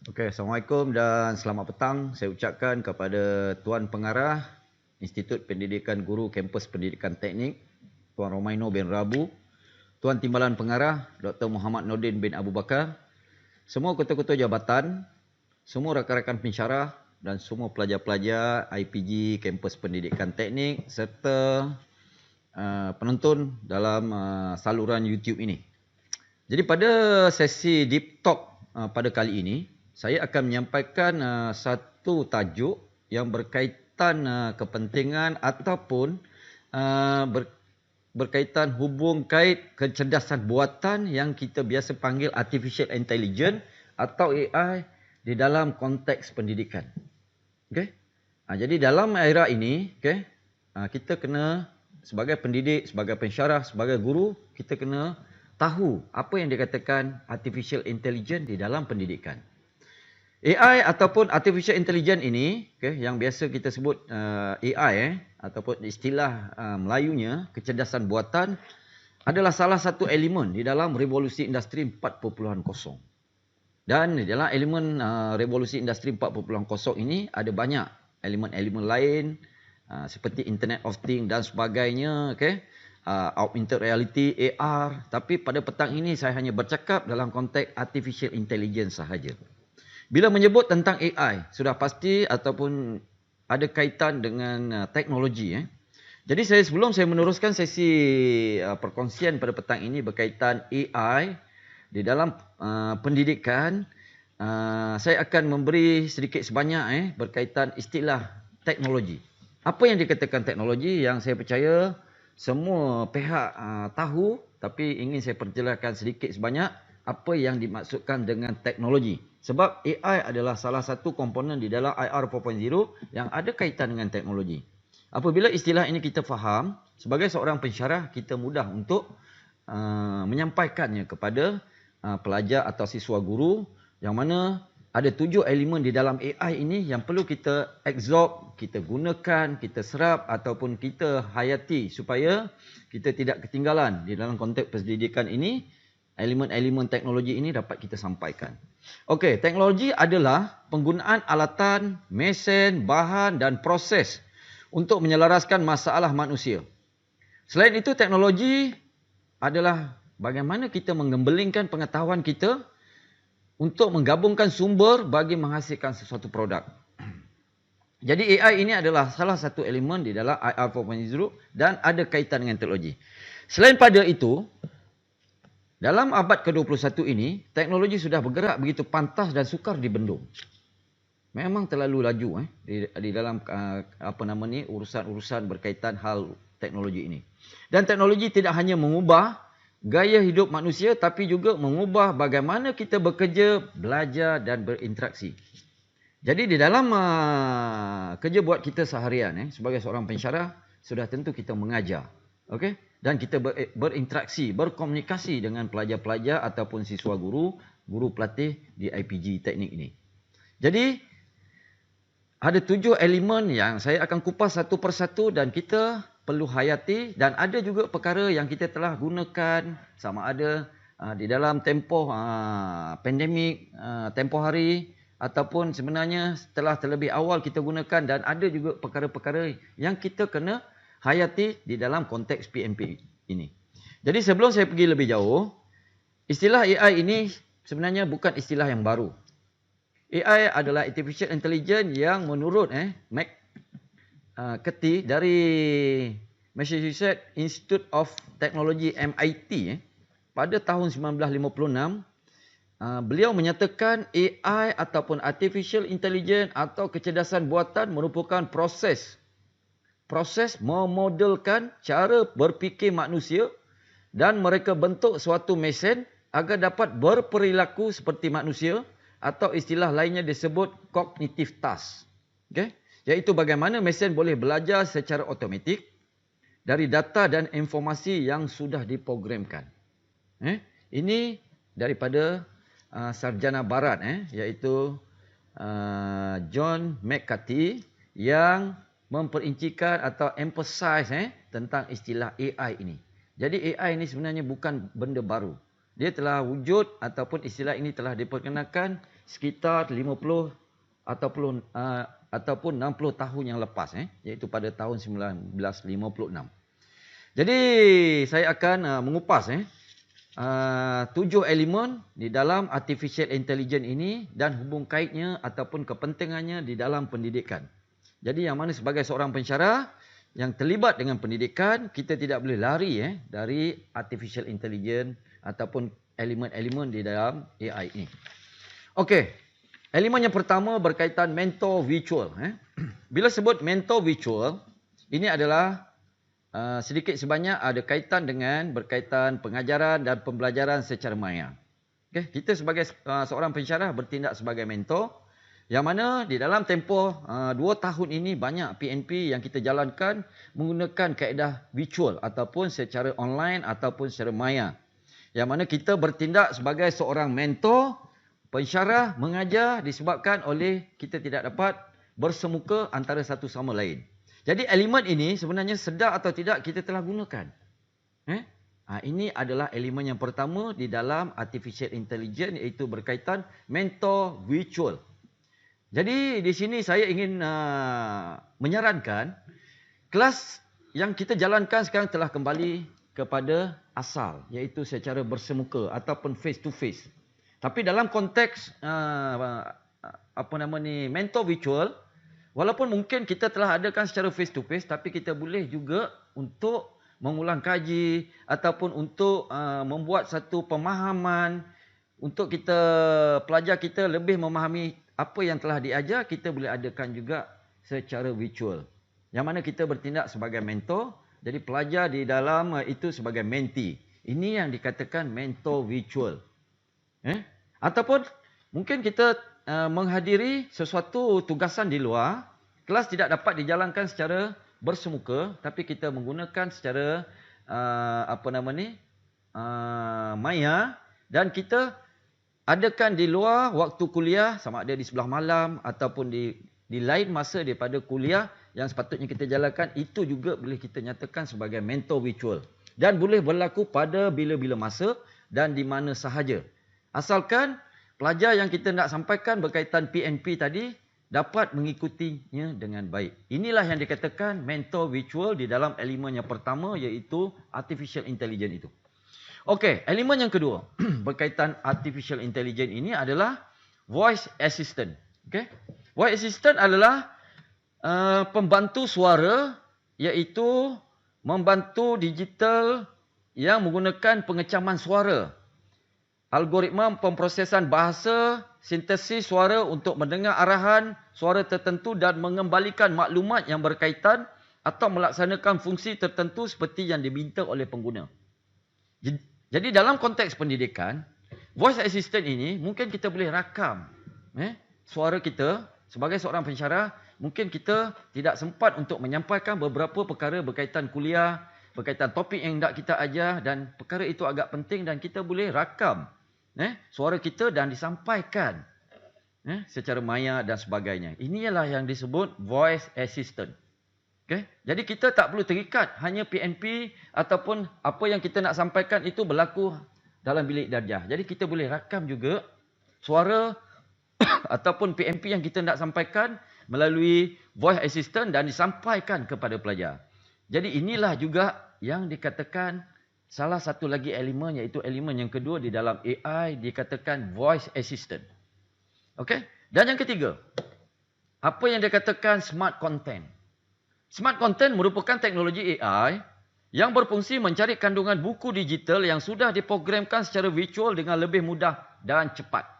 Assalamualaikum dan selamat petang. Saya ucapkan kepada Tuan Pengarah Institut Pendidikan Guru Kampus Pendidikan Teknik, Tuan Romaino bin Rabu, Tuan Timbalan Pengarah, Dr. Muhammad Nordin bin Abu Bakar, semua ketua-ketua jabatan, semua rakan-rakan pensyarah dan semua pelajar-pelajar IPG Kampus Pendidikan Teknik serta penonton dalam saluran YouTube ini. Jadi pada sesi Deep Talk pada kali ini, saya akan menyampaikan satu tajuk yang berkaitan kepentingan ataupun berkaitan hubung kait kecerdasan buatan yang kita biasa panggil Artificial Intelligence atau AI di dalam konteks pendidikan. Okay? Jadi dalam era ini, kita kena sebagai pendidik, sebagai pensyarah, sebagai guru, kita kena tahu apa yang dikatakan Artificial Intelligence di dalam pendidikan. AI ataupun Artificial Intelligence ini, yang biasa kita sebut AI, ataupun istilah Melayunya, kecerdasan buatan, adalah salah satu elemen di dalam revolusi industri 4.0. Dan di dalam elemen revolusi industri 4.0 ini ada banyak elemen-elemen lain seperti Internet of Things dan sebagainya, augmented reality, AR. Tapi pada petang ini saya hanya bercakap dalam konteks Artificial Intelligence sahaja. Bila menyebut tentang AI, sudah pasti ataupun ada kaitan dengan teknologi. Jadi sebelum saya meneruskan sesi perkongsian pada petang ini berkaitan AI di dalam pendidikan, saya akan memberi sedikit sebanyak berkaitan istilah teknologi. Apa yang dikatakan teknologi yang saya percaya semua pihak tahu, tapi ingin saya perjelaskan sedikit sebanyak apa yang dimaksudkan dengan teknologi. Sebab AI adalah salah satu komponen di dalam IR 4.0 yang ada kaitan dengan teknologi. Apabila istilah ini kita faham, sebagai seorang pensyarah, kita mudah untuk menyampaikannya kepada pelajar atau siswa guru, yang mana ada 7 elemen di dalam AI ini yang perlu kita absorb, kita gunakan, kita serap ataupun kita hayati supaya kita tidak ketinggalan di dalam konteks pendidikan ini. Elemen-elemen teknologi ini dapat kita sampaikan. Okey, teknologi adalah penggunaan alatan, mesin, bahan dan proses untuk menyelaraskan masalah manusia. Selain itu, teknologi adalah bagaimana kita menggembelingkan pengetahuan kita untuk menggabungkan sumber bagi menghasilkan sesuatu produk. Jadi AI ini adalah salah satu elemen di dalam IR 4.0 dan ada kaitan dengan teknologi. Selain pada itu, dalam abad ke-21 ini, teknologi sudah bergerak begitu pantas dan sukar dibendung. Memang terlalu laju di dalam urusan-urusan berkaitan hal teknologi ini. Dan teknologi tidak hanya mengubah gaya hidup manusia, tapi juga mengubah bagaimana kita bekerja, belajar dan berinteraksi. Jadi di dalam kerja buat kita seharian, sebagai seorang pensyarah, sudah tentu kita mengajar. Okey? Dan kita berinteraksi, berkomunikasi dengan pelajar-pelajar ataupun siswa guru pelatih di IPG Teknik ini. Jadi, ada 7 elemen yang saya akan kupas satu persatu dan kita perlu hayati, dan ada juga perkara yang kita telah gunakan sama ada di dalam tempoh pandemik, tempoh hari, ataupun sebenarnya setelah terlebih awal kita gunakan, dan ada juga perkara-perkara yang kita kena hayati di dalam konteks PMP ini. Jadi sebelum saya pergi lebih jauh, istilah AI ini sebenarnya bukan istilah yang baru. AI adalah Artificial Intelligence yang menurut McCarthy dari Massachusetts Institute of Technology MIT pada tahun 1956, beliau menyatakan AI ataupun Artificial Intelligence atau kecerdasan buatan merupakan proses memodelkan cara berfikir manusia dan mereka bentuk suatu mesin agar dapat berperilaku seperti manusia, atau istilah lainnya disebut cognitive task. Iaitu bagaimana mesin boleh belajar secara automatik dari data dan informasi yang sudah diprogramkan. Ini daripada sarjana barat, iaitu John McCarthy, yang memperincikan atau emphasize tentang istilah AI ini. Jadi AI ini sebenarnya bukan benda baru. dia telah wujud ataupun istilah ini telah diperkenalkan sekitar 50 ataupun 60 tahun yang lepas, iaitu pada tahun 1956. Jadi saya akan mengupas 7 elemen di dalam artificial intelligence ini dan hubung kaitnya ataupun kepentingannya di dalam pendidikan. Jadi yang mana sebagai seorang pensyarah yang terlibat dengan pendidikan, kita tidak boleh lari dari artificial intelligence ataupun elemen-elemen di dalam AI ini. Okey, elemen yang pertama berkaitan mentor virtual. Bila sebut mentor virtual, ini adalah sedikit sebanyak ada kaitan dengan berkaitan pengajaran dan pembelajaran secara maya. Okay, kita sebagai seorang pensyarah bertindak sebagai mentor, yang mana di dalam tempoh 2 tahun ini banyak PNP yang kita jalankan menggunakan kaedah virtual ataupun secara online ataupun secara maya. Yang mana kita bertindak sebagai seorang mentor, pensyarah mengajar disebabkan oleh kita tidak dapat bersemuka antara satu sama lain. Jadi elemen ini sebenarnya sedar atau tidak kita telah gunakan. Ini adalah elemen yang pertama di dalam artificial intelligence, iaitu berkaitan mentor virtual. Jadi di sini saya ingin menyarankan kelas yang kita jalankan sekarang telah kembali kepada asal, iaitu secara bersemuka ataupun face to face. Tapi dalam konteks mentor virtual, walaupun mungkin kita telah adakan secara face to face, tapi kita boleh juga untuk mengulang kaji ataupun untuk membuat satu pemahaman untuk kita pelajar kita lebih memahami apa yang telah diajar, kita boleh adakan juga secara virtual. Yang mana kita bertindak sebagai mentor, jadi pelajar di dalam itu sebagai mentee. Ini yang dikatakan mentor virtual. Ataupun mungkin kita menghadiri sesuatu tugasan di luar, kelas tidak dapat dijalankan secara bersemuka, tapi kita menggunakan secara maya, dan kita adakan di luar waktu kuliah, sama ada di sebelah malam ataupun di lain masa daripada kuliah yang sepatutnya kita jalankan, itu juga boleh kita nyatakan sebagai mentor virtual. Dan boleh berlaku pada bila-bila masa dan di mana sahaja. Asalkan pelajar yang kita nak sampaikan berkaitan PNP tadi dapat mengikutinya dengan baik. Inilah yang dikatakan mentor virtual di dalam elemen yang pertama, iaitu artificial intelligence itu. Okey, elemen yang kedua berkaitan artificial intelligence ini adalah voice assistant. Okey, voice assistant adalah pembantu suara, iaitu membantu digital yang menggunakan pengecaman suara, algoritma pemprosesan bahasa, sintesis suara untuk mendengar arahan suara tertentu dan mengembalikan maklumat yang berkaitan atau melaksanakan fungsi tertentu seperti yang diminta oleh pengguna. Jadi dalam konteks pendidikan, voice assistant ini mungkin kita boleh rakam suara kita sebagai seorang pensyarah. Mungkin kita tidak sempat untuk menyampaikan beberapa perkara berkaitan kuliah, berkaitan topik yang hendak kita ajar, dan perkara itu agak penting dan kita boleh rakam suara kita dan disampaikan secara maya dan sebagainya. Inilah yang disebut voice assistant. Okay? Jadi kita tak perlu terikat hanya PNP ataupun apa yang kita nak sampaikan itu berlaku dalam bilik darjah. Jadi kita boleh rakam juga suara ataupun PNP yang kita nak sampaikan melalui voice assistant dan disampaikan kepada pelajar. Jadi inilah juga yang dikatakan salah satu lagi elemen, iaitu elemen yang kedua di dalam AI, dikatakan voice assistant. Okey? Dan yang ketiga, apa yang dikatakan smart content. Smart content merupakan teknologi AI yang berfungsi mencari kandungan buku digital yang sudah diprogramkan secara virtual dengan lebih mudah dan cepat.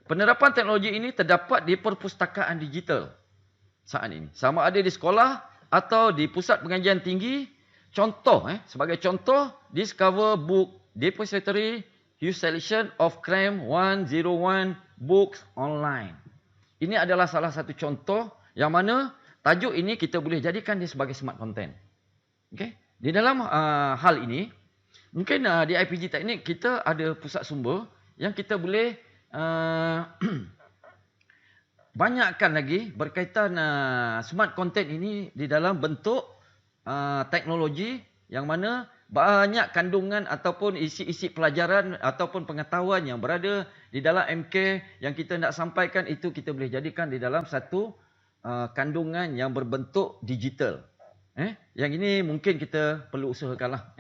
Penerapan teknologi ini terdapat di perpustakaan digital saat ini, sama ada di sekolah atau di pusat pengajian tinggi. Contoh, sebagai contoh, Discover Book Depository Use Selection of CRAM 101 Books Online. Ini adalah salah satu contoh yang mana tajuk ini kita boleh jadikan dia sebagai smart content. Okay? Di dalam hal ini, mungkin di IPG Teknik kita ada pusat sumber yang kita boleh banyakkan lagi berkaitan smart content ini di dalam bentuk teknologi yang mana banyak kandungan ataupun isi-isi pelajaran ataupun pengetahuan yang berada di dalam MK yang kita nak sampaikan itu kita boleh jadikan di dalam satu kandungan yang berbentuk digital. Yang ini mungkin kita perlu usahakanlah.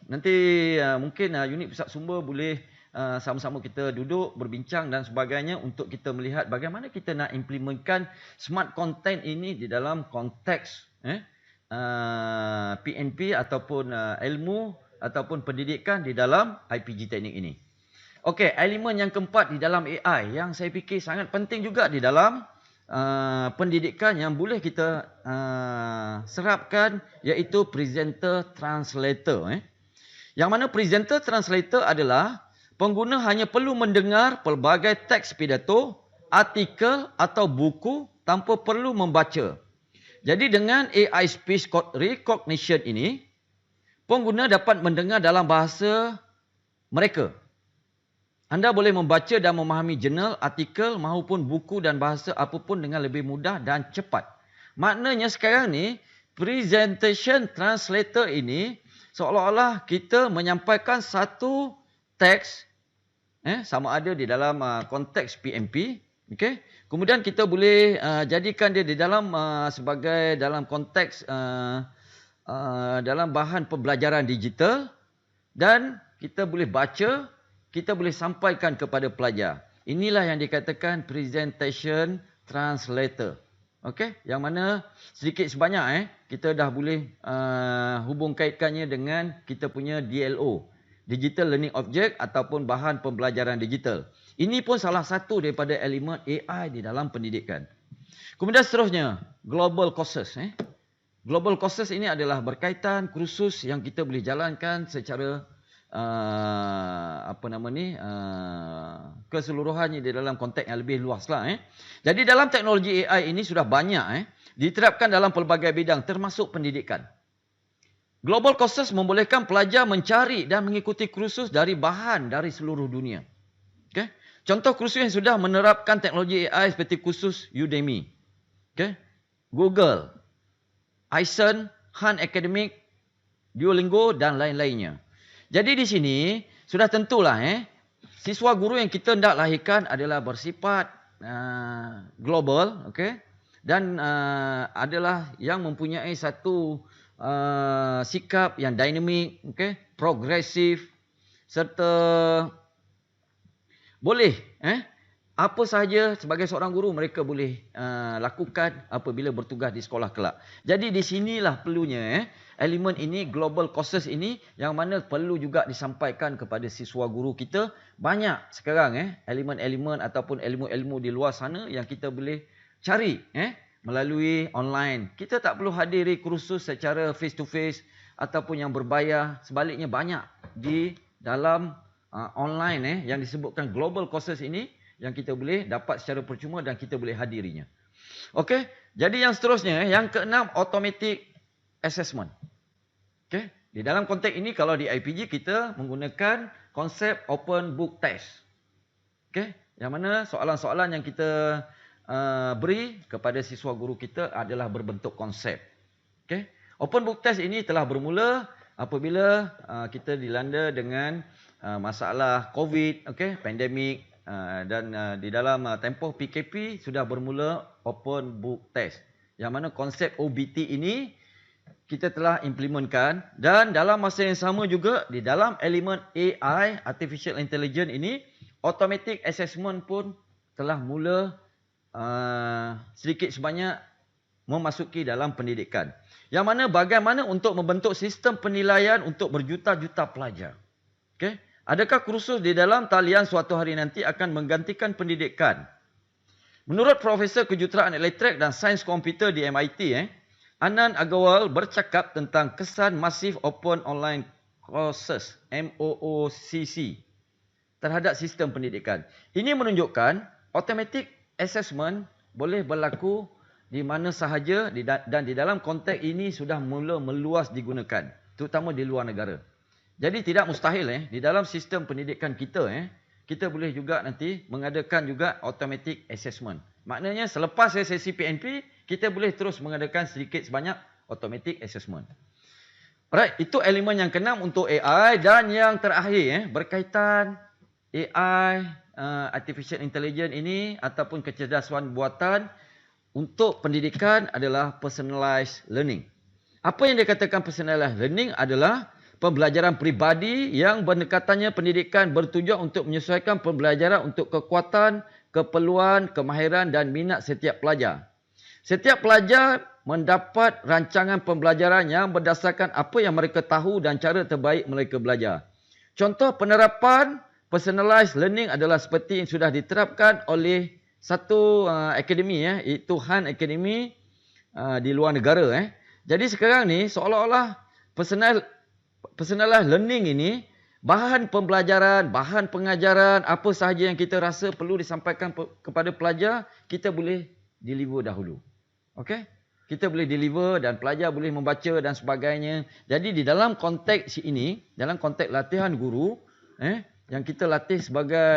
Nanti mungkin unit pusat sumber boleh sama-sama kita duduk berbincang dan sebagainya untuk kita melihat bagaimana kita nak implementkan smart content ini di dalam konteks PNP ataupun ilmu ataupun pendidikan di dalam IPG teknik ini. Okey, elemen yang keempat di dalam AI yang saya fikir sangat penting juga di dalam pendidikan yang boleh kita serapkan iaitu presenter translator. Yang mana presenter translator adalah pengguna hanya perlu mendengar pelbagai teks pidato, artikel atau buku tanpa perlu membaca. Jadi dengan AI Speech Recognition ini, pengguna dapat mendengar dalam bahasa mereka. Anda boleh membaca dan memahami jurnal, artikel maupun buku dan bahasa apapun dengan lebih mudah dan cepat. Maknanya sekarang ni, presentation translator ini seolah-olah kita menyampaikan satu teks sama ada di dalam konteks PMP, okey. Kemudian kita boleh jadikan dia di dalam sebagai dalam konteks dalam bahan pembelajaran digital dan kita boleh baca, kita boleh sampaikan kepada pelajar. Inilah yang dikatakan presentation translator. Okey, yang mana sedikit sebanyak kita dah boleh hubung kaitkannya dengan kita punya DLO, Digital Learning Object ataupun bahan pembelajaran digital. Ini pun salah satu daripada elemen AI di dalam pendidikan. Kemudian seterusnya, global courses. Global courses ini adalah berkaitan kursus yang kita boleh jalankan secara keseluruhannya di dalam konteks yang lebih luas lah. Jadi dalam teknologi AI ini sudah banyak diterapkan dalam pelbagai bidang termasuk pendidikan. Global courses membolehkan pelajar mencari dan mengikuti kursus dari bahan dari seluruh dunia. Okay? Contoh kursus yang sudah menerapkan teknologi AI seperti kursus Udemy, Google, Eisen, Han Academic, Duolingo dan lain-lainnya. Jadi di sini sudah tentulah siswa guru yang kita hendak lahirkan adalah bersifat global, dan adalah yang mempunyai satu sikap yang dinamik, progresif serta boleh apa sahaja sebagai seorang guru mereka boleh lakukan apabila bertugas di sekolah kelak. Jadi di sinilah perlunya elemen ini, global courses ini yang mana perlu juga disampaikan kepada siswa guru kita. Banyak sekarang elemen-elemen ataupun ilmu-ilmu di luar sana yang kita boleh cari melalui online. Kita tak perlu hadiri kursus secara face to face ataupun yang berbayar. Sebaliknya banyak di dalam online yang disebutkan global courses ini yang kita boleh dapat secara percuma dan kita boleh hadirinya. Okey, jadi yang seterusnya yang keenam, automatic assessment. Okey, di dalam konteks ini kalau di IPG kita menggunakan konsep open book test. Okey, yang mana soalan-soalan yang kita beri kepada siswa guru kita adalah berbentuk konsep. Okey, open book test ini telah bermula apabila kita dilanda dengan masalah COVID, pandemik, dan di dalam tempoh PKP sudah bermula open book test. Yang mana konsep OBT ini kita telah implementkan dan dalam masa yang sama juga di dalam elemen AI, Artificial Intelligence ini, automatic assessment pun telah mula sedikit sebanyak memasuki dalam pendidikan. Yang mana bagaimana untuk membentuk sistem penilaian untuk berjuta-juta pelajar. Okey. Adakah kursus di dalam talian suatu hari nanti akan menggantikan pendidikan? Menurut Profesor Kejuruteraan Elektrik dan Sains Komputer di MIT, Anand Agarwal bercakap tentang kesan masif Open Online Courses, MOOCC, terhadap sistem pendidikan. Ini menunjukkan automatic assessment boleh berlaku di mana sahaja dan di dalam konteks ini sudah mula meluas digunakan, terutama di luar negara. Jadi tidak mustahil di dalam sistem pendidikan kita kita boleh juga nanti mengadakan juga automatic assessment. Maknanya selepas sesi PNP kita boleh terus mengadakan sedikit sebanyak automatic assessment. Alright, itu elemen yang keenam untuk AI. Dan yang terakhir, berkaitan AI, Artificial Intelligence ini ataupun kecerdasan buatan untuk pendidikan adalah personalized learning. Apa yang dikatakan personalized learning adalah pembelajaran peribadi yang pendekatannya pendidikan bertujuan untuk menyesuaikan pembelajaran untuk kekuatan, keperluan, kemahiran dan minat setiap pelajar. Setiap pelajar mendapat rancangan pembelajaran yang berdasarkan apa yang mereka tahu dan cara terbaik mereka belajar. Contoh penerapan personalized learning adalah seperti yang sudah diterapkan oleh satu akademi, iaitu Han Academy di luar negara. Jadi sekarang ni seolah-olah personalized learning ini, bahan pembelajaran, bahan pengajaran, apa sahaja yang kita rasa perlu disampaikan kepada pelajar, kita boleh deliver dahulu. Okey? Kita boleh deliver dan pelajar boleh membaca dan sebagainya. Jadi di dalam konteks ini, dalam konteks latihan guru, yang kita latih sebagai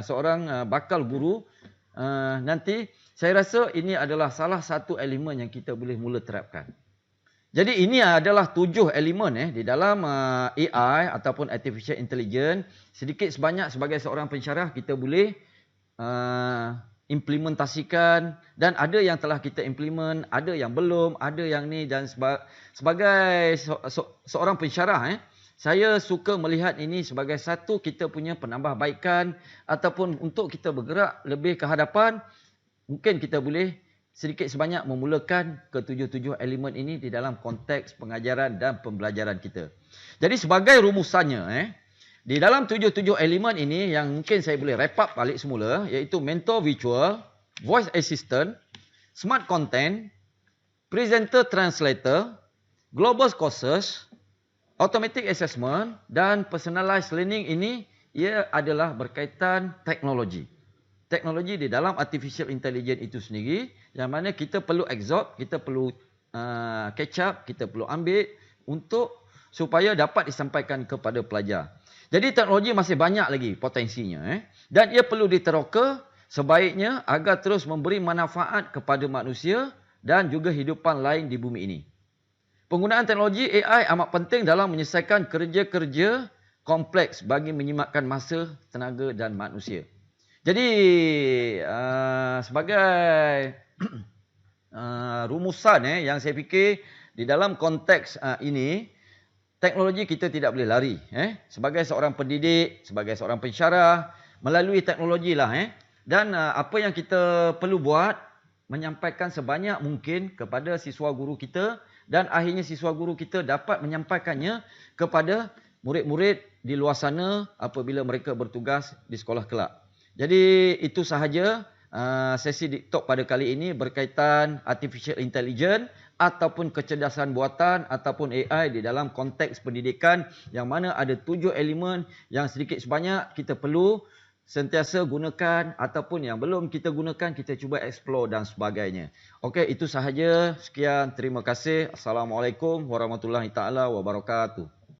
seorang bakal guru, nanti saya rasa ini adalah salah satu elemen yang kita boleh mula terapkan. Jadi ini adalah 7 elemen di dalam AI ataupun Artificial Intelligence. Sedikit sebanyak sebagai seorang pensyarah kita boleh implementasikan, dan ada yang telah kita implement, ada yang belum, ada yang ni, dan sebagai seorang pensyarah, saya suka melihat ini sebagai satu kita punya penambahbaikan ataupun untuk kita bergerak lebih ke hadapan. Mungkin kita boleh sedikit sebanyak memulakan ke-7 elemen ini di dalam konteks pengajaran dan pembelajaran kita. Jadi sebagai rumusannya, di dalam 7 elemen ini yang mungkin saya boleh wrap up balik semula, iaitu mentor virtual, voice assistant, smart content, presenter translator, global courses, automatic assessment dan personalized learning ini, ia adalah berkaitan teknologi. Teknologi di dalam artificial intelligence itu sendiri, yang mana kita perlu absorb, kita perlu catch up, kita perlu ambil untuk supaya dapat disampaikan kepada pelajar. Jadi teknologi masih banyak lagi potensinya, dan ia perlu diteroka sebaiknya agar terus memberi manfaat kepada manusia dan juga hidupan lain di bumi ini. Penggunaan teknologi AI amat penting dalam menyelesaikan kerja-kerja kompleks bagi menyimatkan masa, tenaga dan manusia. Jadi sebagai rumusan yang saya fikir di dalam konteks ini, teknologi kita tidak boleh lari. Sebagai seorang pendidik, sebagai seorang pensyarah, melalui teknologi lah. Dan apa yang kita perlu buat, menyampaikan sebanyak mungkin kepada siswa guru kita, dan akhirnya siswa guru kita dapat menyampaikannya kepada murid-murid di luar sana apabila mereka bertugas di sekolah kelab. Jadi itu sahaja sesi Dik Talk pada kali ini berkaitan Artificial Intelligence ataupun kecerdasan buatan ataupun AI di dalam konteks pendidikan, yang mana ada 7 elemen yang sedikit sebanyak kita perlu sentiasa gunakan, ataupun yang belum kita gunakan kita cuba explore dan sebagainya. Okey, itu sahaja. Sekian, terima kasih. Assalamualaikum warahmatullahi taala wabarakatuh.